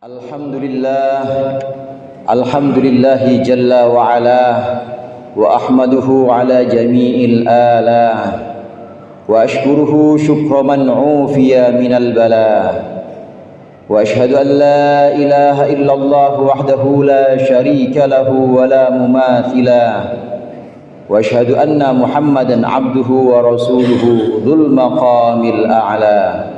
Alhamdulillah, alhamdulillahi jalla wa ala, wa ahmaduhu ala jami'il ala, wa ashkuruhu syukra man ufiya minal bala, wa ashhadu an la ilaha illallah wahdahu la sharika lahu wa la mumathila, wa ashhadu anna muhammadan abduhu wa rasuluhu dhul maqamil a'la.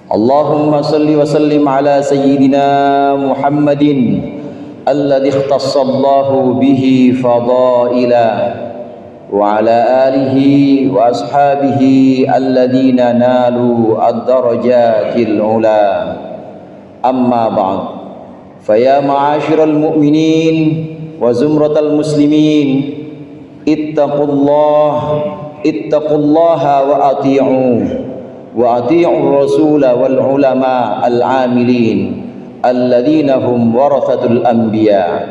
Allahumma salli wa sallim ala sayyidina Muhammadin alladhi ikhtassallahu bihi fadaila wa ala alihi wa ashabihi alladhina nalu ad-darajatil ula. Amma ba'd, faya ma'asyiral mu'minin wa zumratal muslimin, ittaqullaha wa ati'u wa ati'ur rasul wal ulama al amilin alladhina hum warathatul anbiya.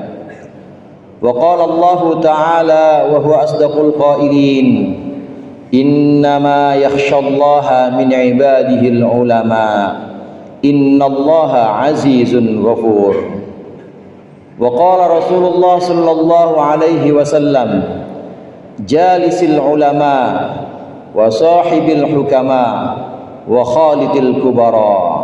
Wa qala Allah ta'ala wa huwa asdaqul qailin, innama yakhshallaha min ibadihi al ulama, innallaha azizun ghafur. Wa qala Rasulullah sallallahu alaihi wasallam, jalisil ulama wa sahibil hukama wa khalidil kubara.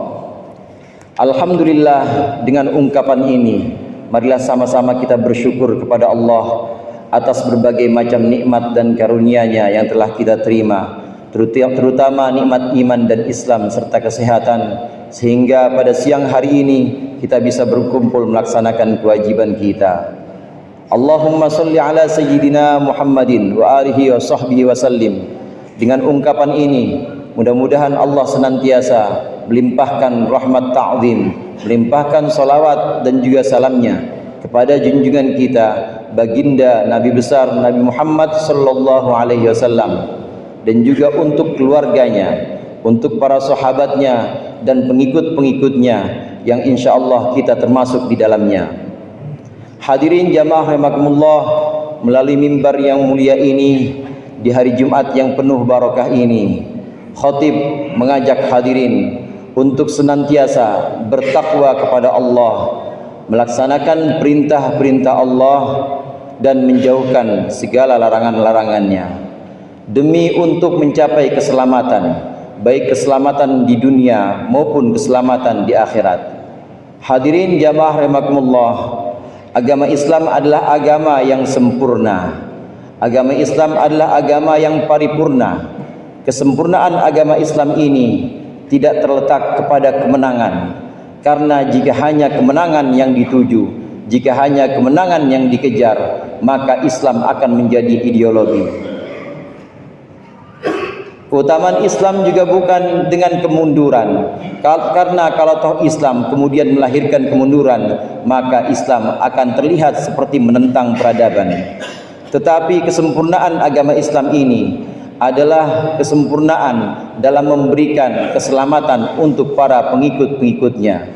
Alhamdulillah, dengan ungkapan ini marilah sama-sama kita bersyukur kepada Allah atas berbagai macam nikmat dan karunia-Nya yang telah kita terima, terutama nikmat iman dan Islam serta kesehatan, sehingga pada siang hari ini kita bisa berkumpul melaksanakan kewajiban kita. Allahumma salli ala sayyidina Muhammadin wa alihi wa sahbihi wa sallim. Dengan ungkapan ini mudah-mudahan Allah senantiasa melimpahkan rahmat ta'zim, melimpahkan salawat dan juga salamnya kepada junjungan kita baginda Nabi besar Nabi Muhammad sallallahu alaihi wasallam, dan juga untuk keluarganya, untuk para sahabatnya dan pengikut-pengikutnya yang insyaallah kita termasuk di dalamnya. Hadirin jamaah rahimakumullah, melalui mimbar yang mulia ini di hari Jumat yang penuh barakah ini, khatib mengajak hadirin untuk senantiasa bertakwa kepada Allah, melaksanakan perintah-perintah Allah dan menjauhkan segala larangan-larangannya, demi untuk mencapai keselamatan, baik keselamatan di dunia maupun keselamatan di akhirat. Hadirin jamaah rahimakumullah, agama Islam adalah agama yang sempurna. Agama Islam adalah agama yang paripurna. Kesempurnaan agama Islam ini tidak terletak kepada kemenangan, karena jika hanya kemenangan yang dituju, jika hanya kemenangan yang dikejar, maka Islam akan menjadi ideologi. Keutamaan Islam juga bukan dengan kemunduran, karena kalau toh Islam kemudian melahirkan kemunduran, maka Islam akan terlihat seperti menentang peradaban. Tetapi kesempurnaan agama Islam ini adalah kesempurnaan dalam memberikan keselamatan untuk para pengikut-pengikutnya.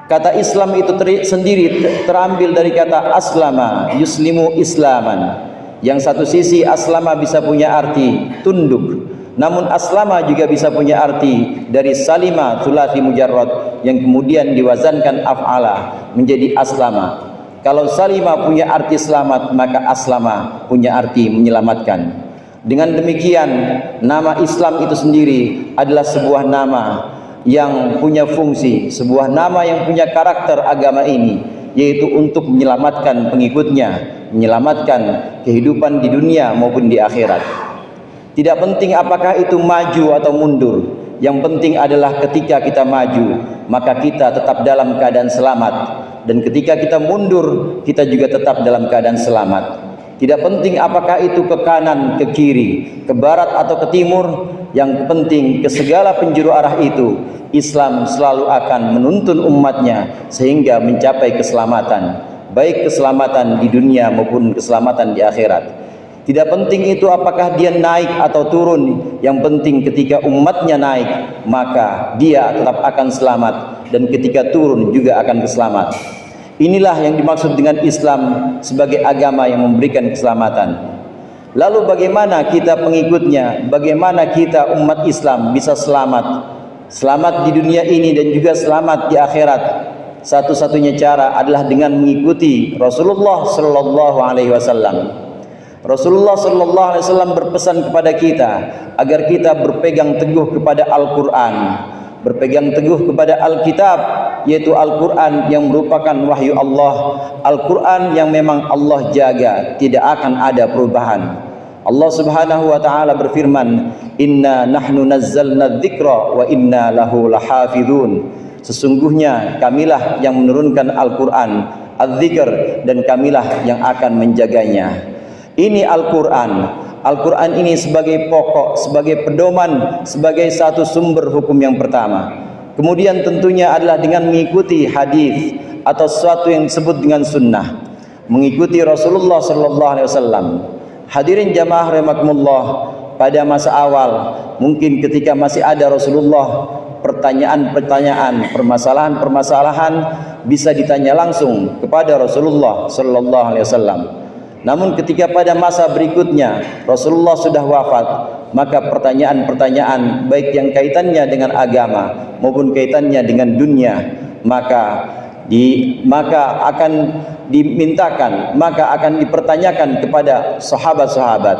Kata Islam itu sendiri terambil dari kata aslama yuslimu islaman. Yang satu sisi aslama bisa punya arti tunduk, namun aslama juga bisa punya arti dari salima thulathi mujarrad yang kemudian diwazankan af'ala menjadi aslama. Kalau salima punya arti selamat, maka aslama punya arti menyelamatkan. Dengan demikian, nama Islam itu sendiri adalah sebuah nama yang punya fungsi, sebuah nama yang punya karakter agama ini, yaitu untuk menyelamatkan pengikutnya, menyelamatkan kehidupan di dunia maupun di akhirat. Tidak penting apakah itu maju atau mundur, yang penting adalah ketika kita maju, maka kita tetap dalam keadaan selamat. Dan ketika kita mundur, kita juga tetap dalam keadaan selamat. Tidak penting apakah itu ke kanan, ke kiri, ke barat atau ke timur, yang penting ke segala penjuru arah itu, Islam selalu akan menuntun umatnya sehingga mencapai keselamatan, baik keselamatan di dunia maupun keselamatan di akhirat. Tidak penting itu apakah dia naik atau turun, yang penting ketika umatnya naik, maka dia tetap akan selamat, dan ketika turun juga akan selamat. Inilah yang dimaksud dengan Islam sebagai agama yang memberikan keselamatan. Lalu bagaimana kita pengikutnya, bagaimana kita umat Islam bisa selamat? Selamat di dunia ini dan juga selamat di akhirat. Satu-satunya cara adalah dengan mengikuti Rasulullah sallallahu alaihi wasallam. Rasulullah sallallahu alaihi wasallam berpesan kepada kita agar kita berpegang teguh kepada Al-Qur'an, berpegang teguh kepada Alkitab, yaitu Al-Qur'an yang merupakan wahyu Allah, Al-Qur'an yang memang Allah jaga, tidak akan ada perubahan. Allah Subhanahu wa taala berfirman, "Inna nahnu nazzalna dzikra wa inna lahu lahafizun." Sesungguhnya kamilah yang menurunkan Al-Qur'an, Az-Dzikr, dan kamilah yang akan menjaganya. Ini Al-Qur'an. Al-Qur'an ini sebagai pokok, sebagai pedoman, sebagai satu sumber hukum yang pertama. Kemudian tentunya adalah dengan mengikuti hadis atau sesuatu yang disebut dengan sunnah, mengikuti Rasulullah sallallahu alaihi wasallam. Hadirin jamaah rahimakumullah, pada masa awal mungkin ketika masih ada Rasulullah, pertanyaan-pertanyaan, permasalahan-permasalahan bisa ditanya langsung kepada Rasulullah sallallahu alaihi wasallam. Namun ketika pada masa berikutnya Rasulullah sudah wafat, maka pertanyaan-pertanyaan baik yang kaitannya dengan agama maupun kaitannya dengan dunia maka akan dimintakan, maka akan dipertanyakan kepada sahabat-sahabat.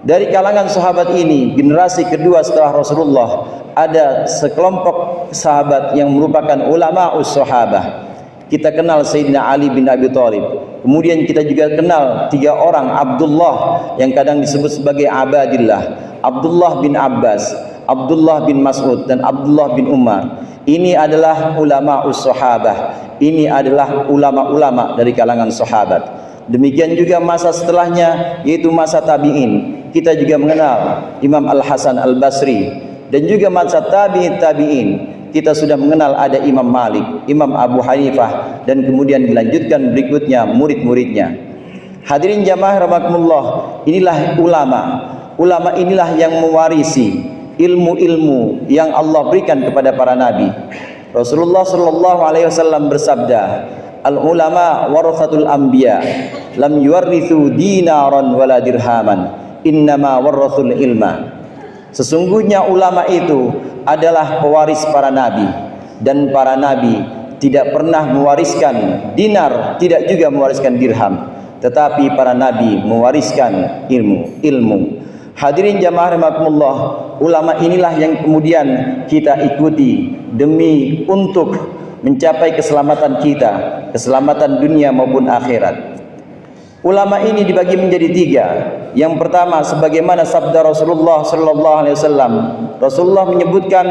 Dari kalangan sahabat ini, generasi kedua setelah Rasulullah, ada sekelompok sahabat yang merupakan ulama'us sahabah. Kita kenal Sayyidina Ali bin Abi Thalib. Kemudian kita juga kenal 3 orang Abdullah yang kadang disebut sebagai Abadillah, Abdullah bin Abbas, Abdullah bin Mas'ud, dan Abdullah bin Umar. Ini adalah ulama'us sahabah. Ini adalah ulama-ulama dari kalangan sahabat. Demikian juga masa setelahnya, yaitu masa tabi'in. Kita juga mengenal Imam Al-Hasan Al-Basri, dan juga masa tabi'in. Kita sudah mengenal ada Imam Malik, Imam Abu Hanifah, dan kemudian dilanjutkan berikutnya murid-muridnya. Hadirin jamaah rahimakumullah, inilah ulama. Ulama inilah yang mewarisi ilmu-ilmu yang Allah berikan kepada para nabi. Rasulullah sallallahu alaihi wasallam bersabda, "Al-ulama warathatul anbiya, lam yuwarrithu dinaran wala dirhaman, innama warathul ilma." Sesungguhnya ulama itu adalah pewaris para nabi, dan para nabi tidak pernah mewariskan dinar, tidak juga mewariskan dirham, tetapi para nabi mewariskan ilmu. Hadirin jamaah rahimakumullah, ulama inilah yang kemudian kita ikuti demi untuk mencapai keselamatan kita, keselamatan dunia maupun akhirat. Ulama ini dibagi menjadi 3. Yang pertama, sebagaimana sabda Rasulullah sallallahu alaihi wasallam. Rasulullah menyebutkan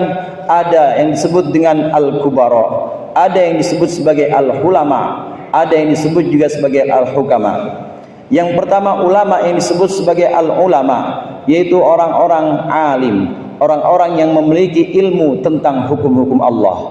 ada yang disebut dengan al-kubara, ada yang disebut sebagai al-ulama, ada yang disebut juga sebagai al-hukama. Yang pertama, ulama yang disebut sebagai al-ulama, yaitu orang-orang alim, orang-orang yang memiliki ilmu tentang hukum-hukum Allah.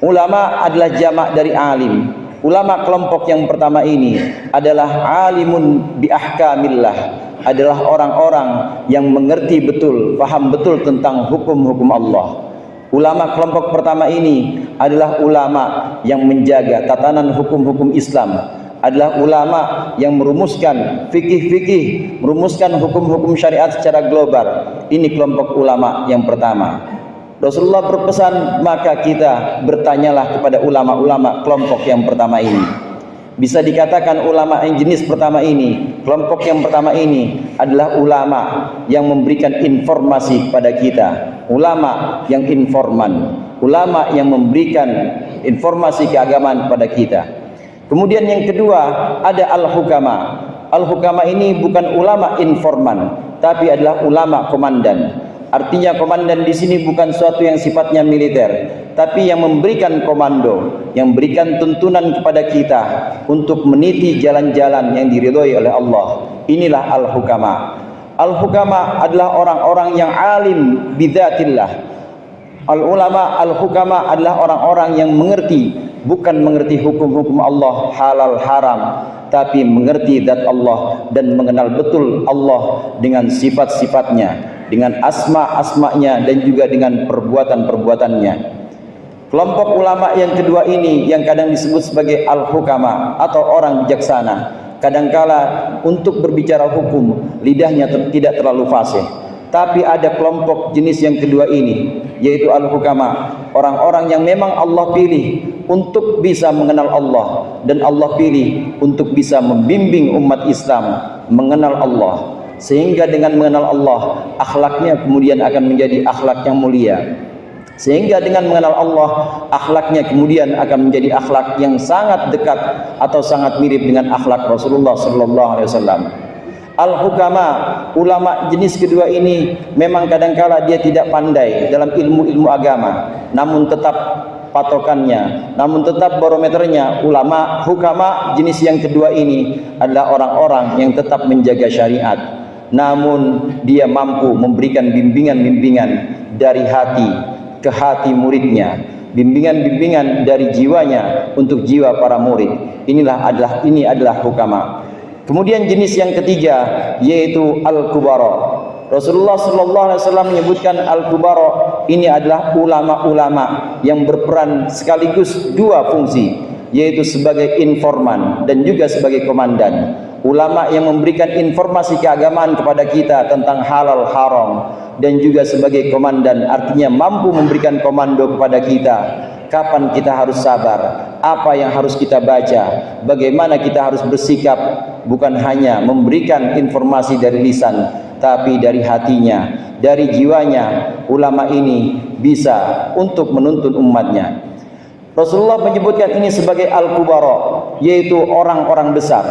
Ulama adalah jamak dari alim. Ulama kelompok yang pertama ini adalah alimun bi ahkamillah, adalah orang-orang yang mengerti betul, paham betul tentang hukum-hukum Allah. Ulama kelompok pertama ini adalah ulama yang menjaga tatanan hukum-hukum Islam, adalah ulama yang merumuskan fikih-fikih, merumuskan hukum-hukum syariat secara global. Ini kelompok ulama yang pertama. Rasulullah berpesan, maka kita bertanyalah kepada ulama-ulama kelompok yang pertama ini. Bisa dikatakan ulama yang jenis pertama ini, kelompok yang pertama ini adalah ulama yang memberikan informasi kepada kita, ulama yang informan, ulama yang memberikan informasi keagamaan kepada kita. Kemudian yang kedua ada al-hukama. Al-hukama ini bukan ulama informan, tapi adalah ulama komandan. Artinya komandan di sini bukan suatu yang sifatnya militer, tapi yang memberikan komando, yang memberikan tuntunan kepada kita untuk meniti jalan-jalan yang diridhoi oleh Allah. Inilah al-hukama. Al-hukama adalah orang-orang yang alim bidzatillah. Al-ulama, al-hukama adalah orang-orang yang mengerti, bukan mengerti hukum-hukum Allah halal haram, tapi mengerti zat Allah dan mengenal betul Allah dengan sifat-sifatnya, dengan asma-asmanya, dan juga dengan perbuatan-perbuatannya. Kelompok ulama yang kedua ini yang kadang disebut sebagai al-hukama atau orang bijaksana. Kadangkala untuk berbicara hukum lidahnya tidak terlalu fasih, Tapi ada kelompok jenis yang kedua ini, yaitu al-hukama, orang-orang yang memang Allah pilih untuk bisa mengenal Allah, dan Allah pilih untuk bisa membimbing umat Islam mengenal Allah, sehingga dengan mengenal Allah, akhlaknya kemudian akan menjadi akhlak yang mulia. Sehingga dengan mengenal Allah, akhlaknya kemudian akan menjadi akhlak yang sangat dekat atau sangat mirip dengan akhlak Rasulullah sallallahu alaihi wasallam. Al-hukama, ulama jenis kedua ini memang kadangkala dia tidak pandai dalam ilmu-ilmu agama, namun tetap patokannya, namun tetap barometernya, ulama hukama jenis yang kedua ini adalah orang-orang yang tetap menjaga syariat, namun dia mampu memberikan bimbingan-bimbingan dari hati ke hati muridnya, bimbingan-bimbingan dari jiwanya untuk jiwa para murid. Ini adalah hukama. Kemudian jenis yang ketiga yaitu al-kubara. Rasulullah sallallahu alaihi wasallam menyebutkan al-kubara ini adalah ulama-ulama yang berperan sekaligus dua fungsi, yaitu sebagai informan dan juga sebagai komandan. Ulama yang memberikan informasi keagamaan kepada kita tentang halal haram, dan juga sebagai komandan, artinya mampu memberikan komando kepada kita. Kapan kita harus sabar, apa yang harus kita baca, bagaimana kita harus bersikap, bukan hanya memberikan informasi dari lisan, tapi dari hatinya, dari jiwanya. Ulama ini bisa untuk menuntun umatnya. Rasulullah menyebutkan ini sebagai al-kubara, yaitu orang-orang besar,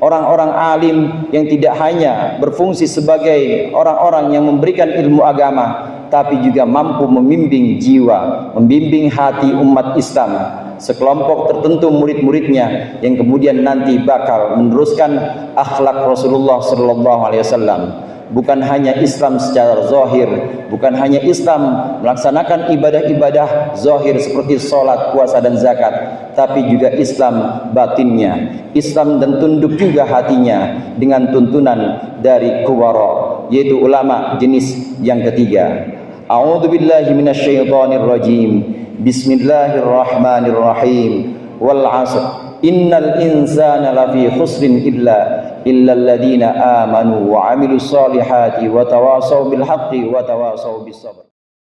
orang-orang alim yang tidak hanya berfungsi sebagai orang-orang yang memberikan ilmu agama, tapi juga mampu membimbing jiwa, membimbing hati umat Islam, sekelompok tertentu murid-muridnya yang kemudian nanti bakal meneruskan akhlak Rasulullah sallallahu alaihi wasallam. Bukan hanya Islam secara zahir, bukan hanya Islam melaksanakan ibadah-ibadah zahir seperti salat, puasa dan zakat, tapi juga Islam batinnya, Islam dan tunduk juga hatinya dengan tuntunan dari kubara, yaitu ulama jenis yang ketiga. A'udzubillahi minasyaitonir rajim. Bismillahirrahmanirrahim. Wal 'asr. Innal insana lafi khusrin illa alladziina aamanu wa 'amilus solihati wa tawasaw bil haqqi wa tawasaw bis sabr.